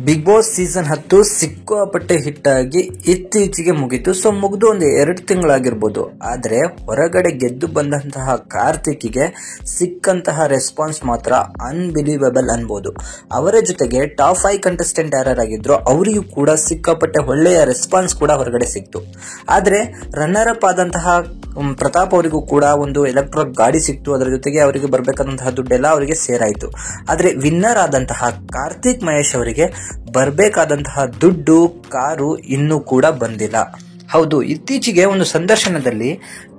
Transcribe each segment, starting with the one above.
Big boss season 10 ಸಿಕ್ಕಾಪಟ್ಟೆ hit ಆಗಿ ಇತ್ತೀಚೆಗೆ ಮುಗೀತು. ಸೊ ಮುಗಿದು ಒಂದು 2 ತಿಂಗಳಾಗಿರ್ಬೋದು. ಆದರೆ ಹೊರಗಡೆ ಗೆದ್ದು ಬಂದಂತಹ ಕಾರ್ತಿಕ್ಗೆ ಸಿಕ್ಕಂತಹ ರೆಸ್ಪಾನ್ಸ್ ಮಾತ್ರ ಅನ್ಬಿಲೀವಬಲ್ ಅನ್ಬೋದು. ಅವರ ಜೊತೆಗೆ ಟಾಪ್ 5 ಕಂಟೆಸ್ಟೆಂಟ್ ಯಾರಾಗಿದ್ರು ಅವರಿಗೂ ಕೂಡ ಸಿಕ್ಕಾಪಟ್ಟೆ ಒಳ್ಳೆಯ ರೆಸ್ಪಾನ್ಸ್ ಕೂಡ ಹೊರಗಡೆ ಸಿಕ್ತು. ಆದರೆ ರನ್ನರ್ ಅಪ್ ಆದಂತಹ ಪ್ರತಾಪ್ ಅವರಿಗೂ ಕೂಡ ಒಂದು ಎಲೆಕ್ಟ್ರಿಕ್ ಗಾಡಿ ಸಿಕ್ತು. ಅದರ ಜೊತೆಗೆ ಅವರಿಗೆ ಬರಬೇಕಾದಂತಹ ದುಡ್ಡೆಲ್ಲ ಅವರಿಗೆ ಸೇರಾಯಿತು. ಆದರೆ ವಿನ್ನರ್ ಆದಂತಹ ಕಾರ್ತಿಕ್ ಮಹೇಶ್ ಅವರಿಗೆ ಬರಬೇಕಾದಂತಹ ದುಡ್ಡು, ಕಾರು ಇನ್ನೂ ಕೂಡ ಬಂದಿಲ್ಲ. ಹೌದು, ಇತ್ತೀಚೆಗೆ ಒಂದು ಸಂದರ್ಶನದಲ್ಲಿ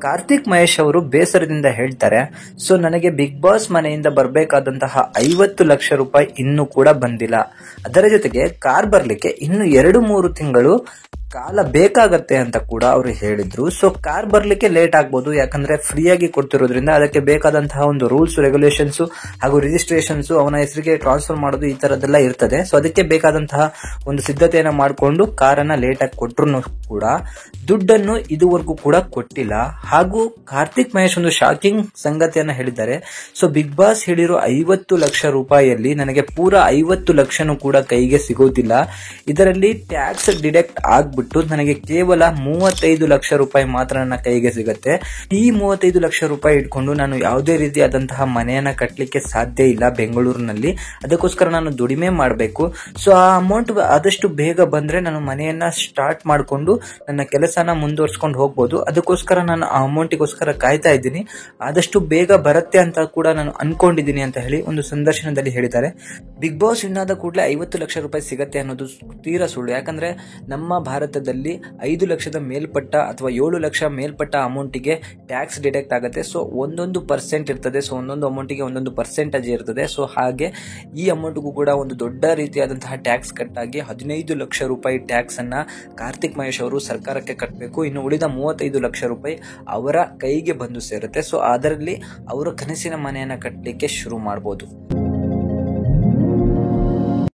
ಕಾರ್ತಿಕ್ ಮಹೇಶ್ ಅವರು ಬೇಸರದಿಂದ ಹೇಳ್ತಾರೆ, ಸೊ ನನಗೆ ಬಿಗ್ ಬಾಸ್ ಮನೆಯಿಂದ ಬರಬೇಕಾದಂತಹ 50 ಲಕ್ಷ ರೂಪಾಯಿ ಇನ್ನೂ ಕೂಡ ಬಂದಿಲ್ಲ. ಅದರ ಜೊತೆಗೆ ಕಾರ್ ಬರ್ಲಿಕ್ಕೆ ಇನ್ನು 2-3 ತಿಂಗಳು ಕಾಲ ಬೇಕಾಗತ್ತೆ ಅಂತ ಕೂಡ ಅವರು ಹೇಳಿದ್ರು. ಸೊ ಕಾರ್ ಬರ್ಲಿಕ್ಕೆ ಲೇಟ್ ಆಗ್ಬೋದು, ಯಾಕಂದ್ರೆ ಫ್ರೀಯಾಗಿ ಕೊಡ್ತಿರೋದ್ರಿಂದ ಅದಕ್ಕೆ ಬೇಕಾದಂತಹ ಒಂದು ರೂಲ್ಸ್, ರೆಗ್ಯುಲೇಷನ್ಸ್ ಹಾಗೂ ರಿಜಿಸ್ಟ್ರೇಷನ್ಸ್, ಅವನ ಹೆಸರಿಗೆ ಟ್ರಾನ್ಸ್ಫರ್ ಮಾಡೋದು, ಈ ತರದೆಲ್ಲ ಇರ್ತದೆ. ಸೊ ಅದಕ್ಕೆ ಬೇಕಾದಂತಹ ಒಂದು ಸಿದ್ಧತೆಯನ್ನ ಮಾಡಿಕೊಂಡು ಕಾರನ್ನ ಲೇಟ್ ಆಗಿ ಕೊಟ್ಟರು ಕೂಡ ದುಡ್ಡನ್ನು ಇದುವರೆಗೂ ಕೂಡ ಕೊಟ್ಟಿಲ್ಲ. ಹಾಗೂ ಕಾರ್ತಿಕ್ ಮಹೇಶ್ ಒಂದು ಶಾಕಿಂಗ್ ಸಂಗತಿಯನ್ನ ಹೇಳಿದ್ದಾರೆ. ಸೊ ಬಿಗ್ ಬಾಸ್ ಹೇಳಿರೋ 50 ಲಕ್ಷ ರೂಪಾಯಿಯಲ್ಲಿ ನನಗೆ ಪೂರ 50 ಲಕ್ಷನೂ ಕೂಡ ಕೈಗೆ ಸಿಗೋದಿಲ್ಲ. ಇದರಲ್ಲಿ ಟ್ಯಾಕ್ಸ್ ಡಿಡಕ್ಟ್ ಆಗ್ಬಿಟ್ಟು ನನಗೆ ಕೇವಲ 35 ಲಕ್ಷ ರೂಪಾಯಿ ಮಾತ್ರ ನನ್ನ ಕೈಗೆ ಸಿಗುತ್ತೆ. ಈ 35 ಲಕ್ಷ ರೂಪಾಯಿ ಇಟ್ಕೊಂಡು ನಾನು ಯಾವುದೇ ರೀತಿಯಾದಂತಹ ಮನೆಯನ್ನ ಕಟ್ಟಲಿಕ್ಕೆ ಸಾಧ್ಯ ಇಲ್ಲ ಬೆಂಗಳೂರಿನಲ್ಲಿ. ಅದಕ್ಕೋಸ್ಕರ ನಾನು ದುಡಿಮೆ ಮಾಡಬೇಕು. ಸೊ ಆ ಅಮೌಂಟ್ ಆದಷ್ಟು ಬೇಗ ಬಂದ್ರೆ ನಾನು ಮನೆಯನ್ನ ಸ್ಟಾರ್ಟ್ ಮಾಡಿಕೊಂಡು ನನ್ನ ಕೆಲಸನ ಮುಂದುವರ್ಸ್ಕೊಂಡು ಹೋಗ್ಬೋದು. ಅದಕ್ಕೋಸ್ಕರ ನಾನು ಆ ಅಮೌಂಟಿಗೋಸ್ಕರ ಕಾಯ್ತಾ ಇದ್ದೀನಿ. ಆದಷ್ಟು ಬೇಗ ಬರುತ್ತೆ ಅಂತ ಕೂಡ ನಾನು ಅನ್ಕೊಂಡಿದ್ದೀನಿ ಅಂತ ಹೇಳಿ ಒಂದು ಸಂದರ್ಶನದಲ್ಲಿ ಹೇಳಿದ್ದಾರೆ. ಬಿಗ್ ಬಾಸ್ ವಿನ್ನಾದ ಕೂಡಲೇ 50 ಲಕ್ಷ ರೂಪಾಯಿ ಸಿಗತ್ತೆ ಅನ್ನೋದು ತೀರಾ ಸುಳ್ಳು. ಯಾಕಂದ್ರೆ ನಮ್ಮ ಭಾರತದಲ್ಲಿ 5 ಲಕ್ಷದ ಮೇಲ್ಪಟ್ಟ ಅಥವಾ 7 ಲಕ್ಷ ಮೇಲ್ಪಟ್ಟ ಅಮೌಂಟಿಗೆ ಟ್ಯಾಕ್ಸ್ ಡಿಡಕ್ಟ್ ಆಗುತ್ತೆ. ಸೊ ಒಂದೊಂದು ಪರ್ಸೆಂಟ್ ಇರ್ತದೆ. ಸೊ ಒಂದೊಂದು ಅಮೌಂಟಿಗೆ ಒಂದೊಂದು ಪರ್ಸೆಂಟೇಜ್ ಇರ್ತದೆ. ಸೊ ಹಾಗೆ ಈ ಅಮೌಂಟ್ಗೂ ಕೂಡ ಒಂದು ದೊಡ್ಡ ರೀತಿಯಾದಂತಹ ಟ್ಯಾಕ್ಸ್ ಕಟ್ಟಾಗಿ 15 ಲಕ್ಷ ರೂಪಾಯಿ ಟ್ಯಾಕ್ಸ್ ಅನ್ನ ಕಾರ್ತಿಕ್ ಮಹೇಶ್ ಅವರು ಸರ್ಕಾರಕ್ಕೆ ಕಟ್ಟಬೇಕು. ಇನ್ನು ಉಳಿದ 35 ಲಕ್ಷ ರೂಪಾಯಿ ಅವರ ಕೈಗೆ ಬಂದು ಸೇರುತ್ತೆ. ಸೊ ಅದರಲ್ಲಿ ಅವರ ಕನಸಿನ ಮನೆಯನ್ನ ಕಟ್ಟಲಿಕ್ಕೆ ಶುರು ಮಾಡಬಹುದು.